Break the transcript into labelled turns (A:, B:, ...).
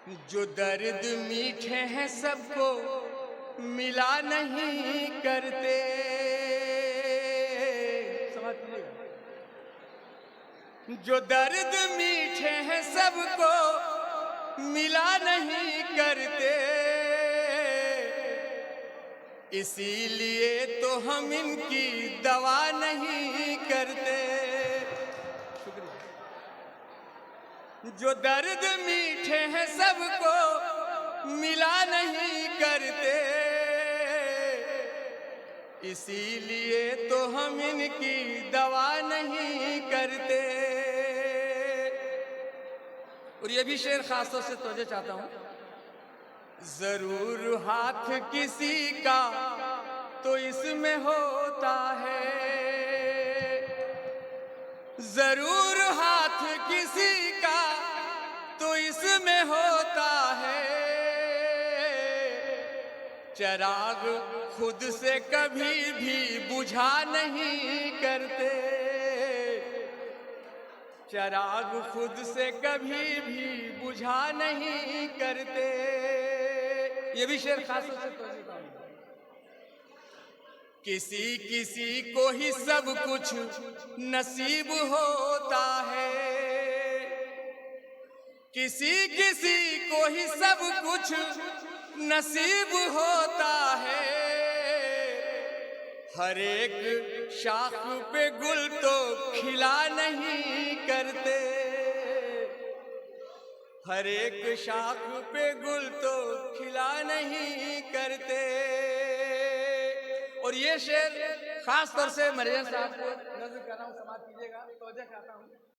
A: जो दर्द मीठे हैं सबको मिला नहीं करते। समझ लीजिएगा, जो दर्द मीठे हैं सबको मिला नहीं करते, इसीलिए तो हम इनकी दवा नहीं करते। शुक्रिया। जो दर्द मीठे हैं सबको मिला नहीं करते, इसीलिए तो हम इनकी दवा नहीं करते। और ये भी शेर खासतौर से तवज्जो चाहता हूं, जरूर हाथ किसी का तो इसमें होता है, जरूर हाथ किसी का तो इसमें होता है। चिराग खुद से कभी भी बुझा नहीं करते, चिराग खुद से कभी भी बुझा नहीं करते। ये भी शेर खास तौर से किसी किसी को ही सब कुछ नसीब होता है, किसी किसी को ही सब कुछ नसीब होता है। हर एक शाख पे गुल तो खिला नहीं करते, हर एक शाख पे गुल तो खिला नहीं करते। और ये शेर खास तौर से मरियम साहब को नज़्म कर रहा हूँ, समाप्त कीजिएगा, तवज्जो चाहता हूँ।